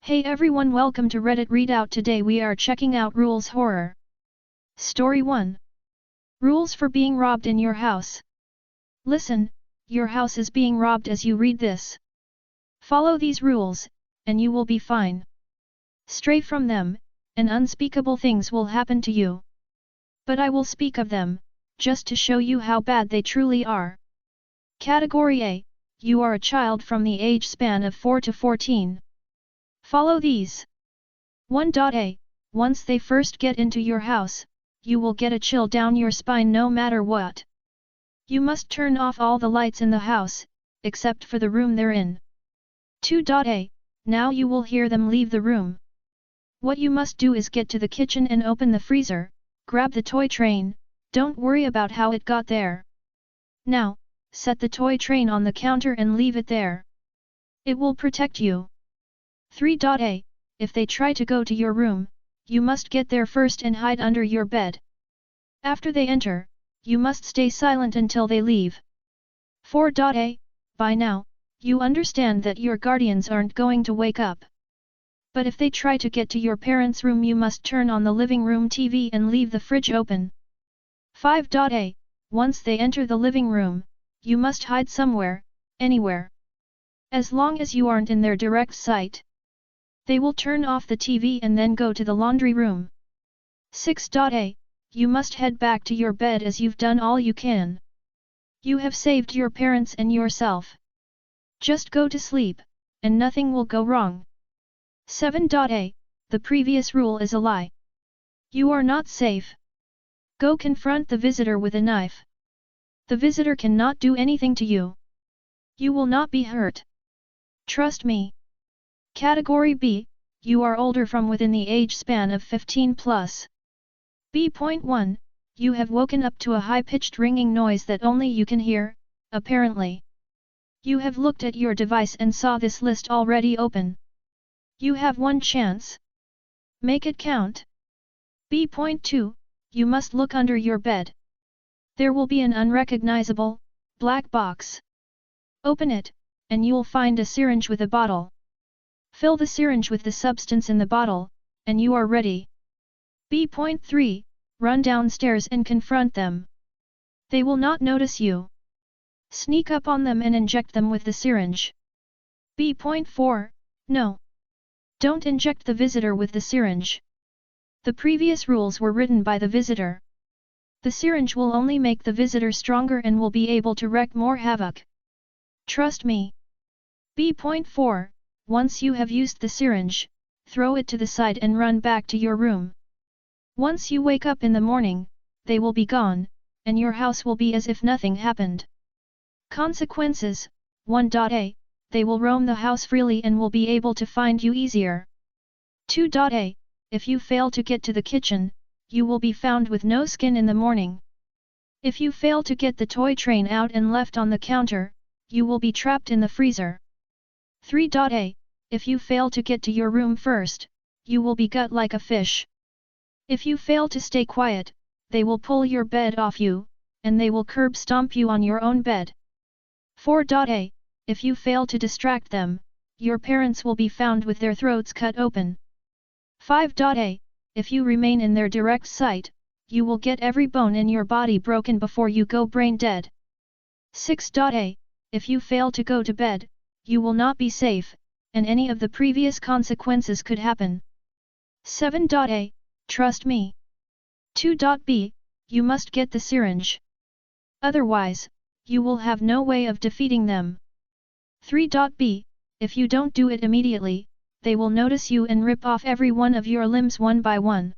Hey everyone, welcome to Reddit Readout. Today we are checking out Rules Horror. Story 1. Rules for being robbed in your house. Listen, your house is being robbed as you read this. Follow these rules, and you will be fine. Stray from them, and unspeakable things will happen to you. But I will speak of them, just to show you how bad they truly are. Category A. You are a child from the age span of 4 to 14. Follow these. 1.A. Once they first get into your house, you will get a chill down your spine no matter what. You must turn off all the lights in the house, except for the room they're in. 2.A. Now you will hear them leave the room. What you must do is get to the kitchen and open the freezer, grab the toy train, don't worry about how it got there. Now, set the toy train on the counter and leave it there. It will protect you. 3.A. If they try to go to your room, you must get there first and hide under your bed. After they enter, you must stay silent until they leave. 4.A. By now, you understand that your guardians aren't going to wake up. But if they try to get to your parents' room, you must turn on the living room TV and leave the fridge open. 5.A. Once they enter the living room, you must hide somewhere, anywhere. As long as you aren't in their direct sight. They will turn off the TV and then go to the laundry room. 6.A. You must head back to your bed as you've done all you can. You have saved your parents and yourself. Just go to sleep, and nothing will go wrong. 7.A. The previous rule is a lie. You are not safe. Go confront the visitor with a knife. The visitor cannot do anything to you. You will not be hurt. Trust me. Category B. You are older from within the age span of 15 plus. B.1. You have woken up to a high-pitched ringing noise that only you can hear, apparently. You have looked at your device and saw this list already open. You have one chance. Make it count. B.2. You must look under your bed. There will be an unrecognizable, black box. Open it, and you'll find a syringe with a bottle. Fill the syringe with the substance in the bottle, and you are ready. B.3. Run downstairs and confront them. They will not notice you. Sneak up on them and inject them with the syringe. B.4. No. Don't inject the visitor with the syringe. The previous rules were written by the visitor. The syringe will only make the visitor stronger and will be able to wreak more havoc. Trust me. B.4. Once you have used the syringe, throw it to the side and run back to your room. Once you wake up in the morning, they will be gone, and your house will be as if nothing happened. Consequences. 1.A. They will roam the house freely and will be able to find you easier. 2.A. If you fail to get to the kitchen, you will be found with no skin in the morning. If you fail to get the toy train out and left on the counter, you will be trapped in the freezer. 3.A. If you fail to get to your room first, you will be gut like a fish. If you fail to stay quiet, they will pull your bed off you, and they will curb stomp you on your own bed. 4.A. If you fail to distract them, your parents will be found with their throats cut open. 5.A. If you remain in their direct sight, you will get every bone in your body broken before you go brain dead. 6.A. If you fail to go to bed, you will not be safe, and any of the previous consequences could happen. 7.A. Trust me. 2.B. You must get the syringe. Otherwise, you will have no way of defeating them. 3.B. If you don't do it immediately, they will notice you and rip off every one of your limbs one by one.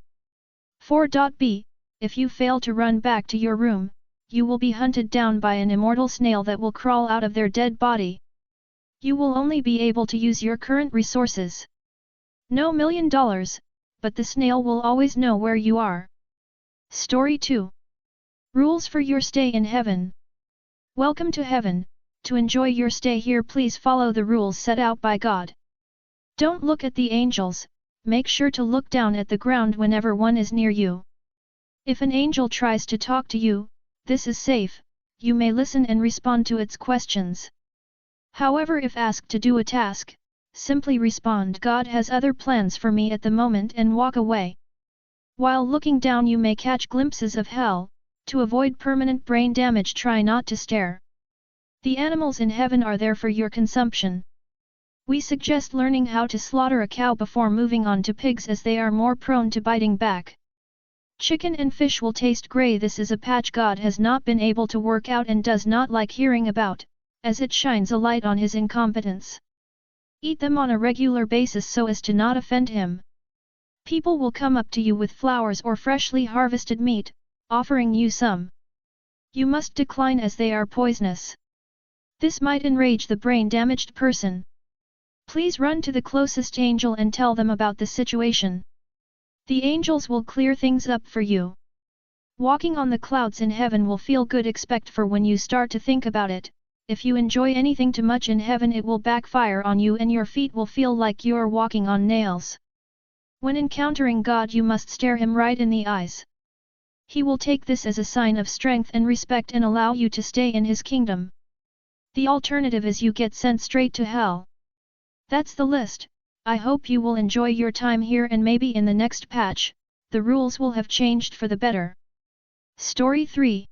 4.B. If you fail to run back to your room, you will be hunted down by an immortal snail that will crawl out of their dead body. You will only be able to use your current resources. No $1 million, but the snail will always know where you are. Story 2. Rules for your stay in heaven. Welcome to heaven. To enjoy your stay here, please follow the rules set out by God. Don't look at the angels, make sure to look down at the ground whenever one is near you. If an angel tries to talk to you, this is safe, you may listen and respond to its questions. However, if asked to do a task, simply respond God has other plans for me at the moment and walk away. While looking down you may catch glimpses of hell. To avoid permanent brain damage try not to stare. The animals in heaven are there for your consumption. We suggest learning how to slaughter a cow before moving on to pigs as they are more prone to biting back. Chicken and fish will taste grey. This is a patch God has not been able to work out and does not like hearing about, as it shines a light on his incompetence. Eat them on a regular basis so as to not offend him. People will come up to you with flowers or freshly harvested meat, offering you some. You must decline as they are poisonous. This might enrage the brain-damaged person. Please run to the closest angel and tell them about the situation. The angels will clear things up for you. Walking on the clouds in heaven will feel good. Expect for when you start to think about it, if you enjoy anything too much in heaven it will backfire on you and your feet will feel like you're walking on nails. When encountering God you must stare him right in the eyes. He will take this as a sign of strength and respect and allow you to stay in his kingdom. The alternative is you get sent straight to hell. That's the list. I hope you will enjoy your time here and maybe in the next patch, the rules will have changed for the better. Story 3.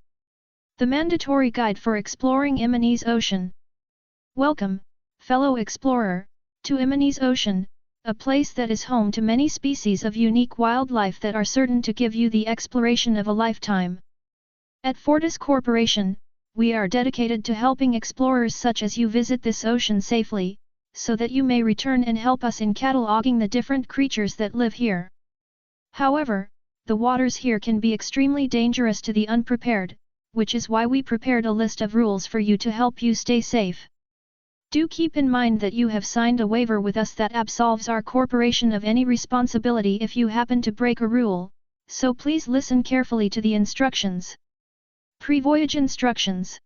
The Mandatory Guide for Exploring Imani's Ocean. Welcome, fellow explorer, to Imani's Ocean, a place that is home to many species of unique wildlife that are certain to give you the exploration of a lifetime. At Fortis Corporation, we are dedicated to helping explorers such as you visit this ocean safely, so that you may return and help us in cataloging the different creatures that live here. However, the waters here can be extremely dangerous to the unprepared, which is why we prepared a list of rules for you to help you stay safe. Do keep in mind that you have signed a waiver with us that absolves our corporation of any responsibility if you happen to break a rule, so please listen carefully to the instructions. Pre-voyage instructions.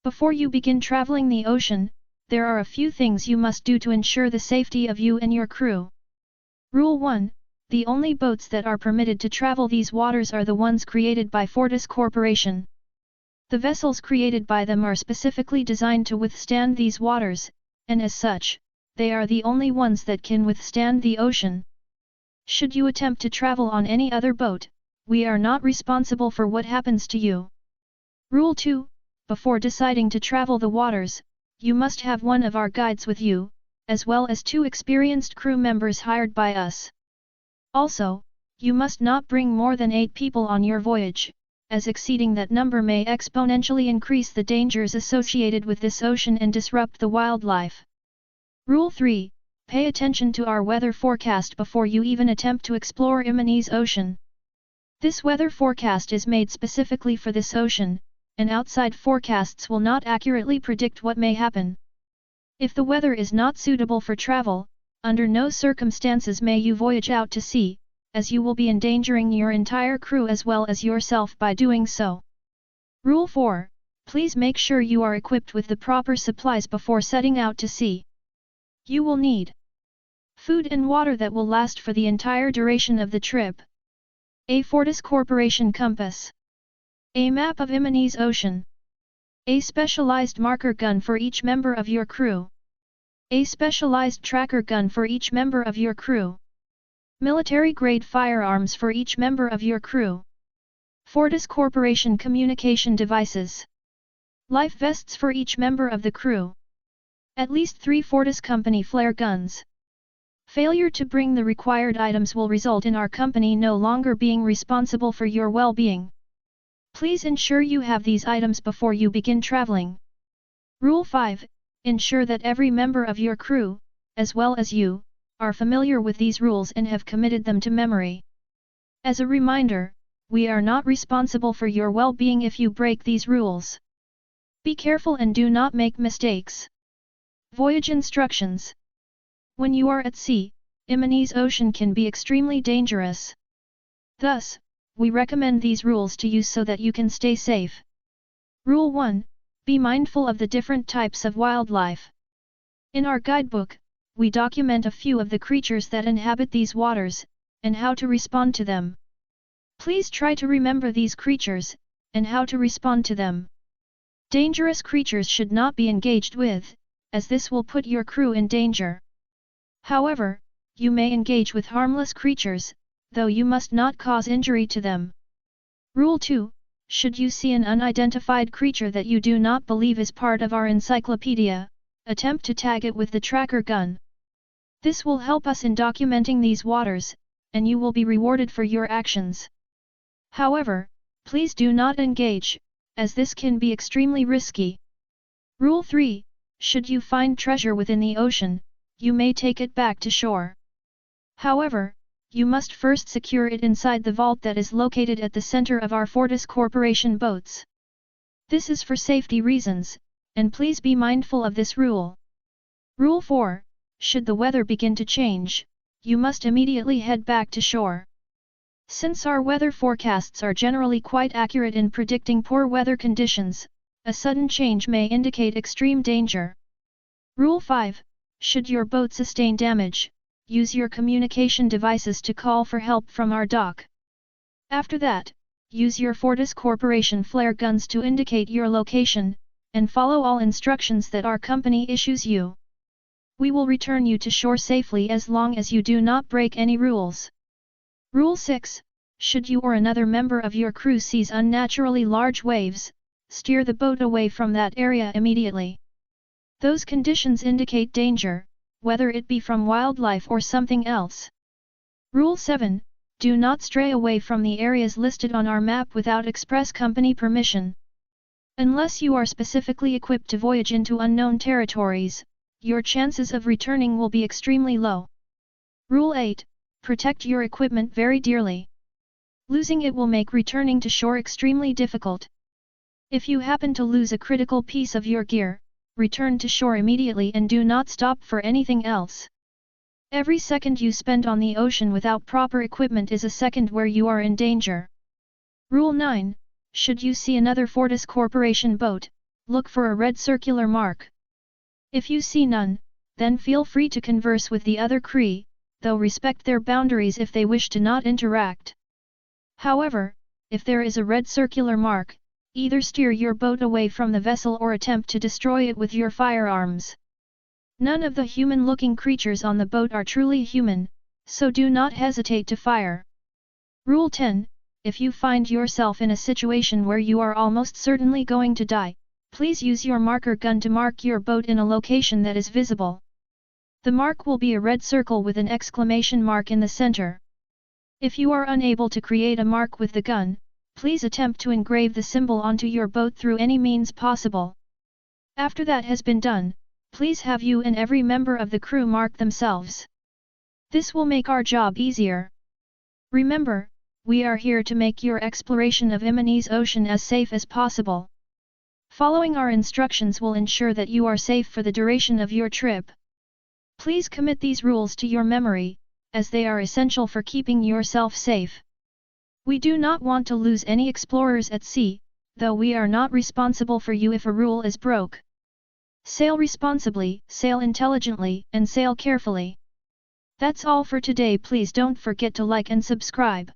Before you begin traveling the ocean, there are a few things you must do to ensure the safety of you and your crew. Rule 1. The only boats that are permitted to travel these waters are the ones created by Fortis Corporation. The vessels created by them are specifically designed to withstand these waters, and as such, they are the only ones that can withstand the ocean. Should you attempt to travel on any other boat, we are not responsible for what happens to you. Rule 2. Before deciding to travel the waters, you must have one of our guides with you, as well as 2 experienced crew members hired by us. Also, you must not bring more than 8 people on your voyage, as exceeding that number may exponentially increase the dangers associated with this ocean and disrupt the wildlife. Rule 3. Pay attention to our weather forecast before you even attempt to explore Imani's Ocean. This weather forecast is made specifically for this ocean, and outside forecasts will not accurately predict what may happen. If the weather is not suitable for travel, under no circumstances may you voyage out to sea, as you will be endangering your entire crew as well as yourself by doing so. Rule 4. Please make sure you are equipped with the proper supplies before setting out to sea. You will need food and water that will last for the entire duration of the trip. A Fortis Corporation compass. A map of Imani's Ocean. A specialized marker gun for each member of your crew. A specialized tracker gun for each member of your crew. Military-grade firearms for each member of your crew. Fortis Corporation communication devices. Life vests for each member of the crew. At least 3 Fortis Company flare guns. Failure to bring the required items will result in our company no longer being responsible for your well-being. Please ensure you have these items before you begin traveling. Rule 5. Ensure that every member of your crew, as well as you, are familiar with these rules and have committed them to memory. As a reminder, we are not responsible for your well-being if you break these rules. Be careful and do not make mistakes. Voyage instructions. When you are at sea, Imani's Ocean can be extremely dangerous. Thus, we recommend these rules to you so that you can stay safe. Rule 1. Be mindful of the different types of wildlife. In our guidebook, we document a few of the creatures that inhabit these waters, and how to respond to them. Please try to remember these creatures, and how to respond to them. Dangerous creatures should not be engaged with, as this will put your crew in danger. However, you may engage with harmless creatures, though you must not cause injury to them. Rule 2. Should you see an unidentified creature that you do not believe is part of our encyclopedia, attempt to tag it with the tracker gun. This will help us in documenting these waters, and you will be rewarded for your actions. However, please do not engage, as this can be extremely risky. Rule 3. Should you find treasure within the ocean, you may take it back to shore. However, you must first secure it inside the vault that is located at the center of our Fortis Corporation boats. This is for safety reasons, and please be mindful of this rule. Rule 4. Should the weather begin to change, you must immediately head back to shore. Since our weather forecasts are generally quite accurate in predicting poor weather conditions, a sudden change may indicate extreme danger. Rule 5. Should your boat sustain damage, use your communication devices to call for help from our dock. After that, use your Fortis Corporation flare guns to indicate your location, and follow all instructions that our company issues you. We will return you to shore safely as long as you do not break any rules. Rule 6. Should you or another member of your crew sees unnaturally large waves, steer the boat away from that area immediately. Those conditions indicate danger, whether it be from wildlife or something else. Rule 7. Do not stray away from the areas listed on our map without express company permission. Unless you are specifically equipped to voyage into unknown territories, your chances of returning will be extremely low. Rule 8. Protect your equipment very dearly. Losing it will make returning to shore extremely difficult. If you happen to lose a critical piece of your gear, return to shore immediately and do not stop for anything else. Every second you spend on the ocean without proper equipment is a second where you are in danger. Rule 9. Should you see another Fortis Corporation boat, look for a red circular mark. If you see none, then feel free to converse with the other crew, though respect their boundaries if they wish to not interact. However, if there is a red circular mark, either steer your boat away from the vessel or attempt to destroy it with your firearms. None of the human-looking creatures on the boat are truly human, so do not hesitate to fire. Rule 10. If you find yourself in a situation where you are almost certainly going to die, please use your marker gun to mark your boat in a location that is visible. The mark will be a red circle with an exclamation mark in the center. If you are unable to create a mark with the gun, please attempt to engrave the symbol onto your boat through any means possible. After that has been done, please have you and every member of the crew mark themselves. This will make our job easier. Remember, we are here to make your exploration of Imanese Ocean as safe as possible. Following our instructions will ensure that you are safe for the duration of your trip. Please commit these rules to your memory, as they are essential for keeping yourself safe. We do not want to lose any explorers at sea, though we are not responsible for you if a rule is broke. Sail responsibly, sail intelligently, and sail carefully. That's all for today. Please don't forget to like and subscribe.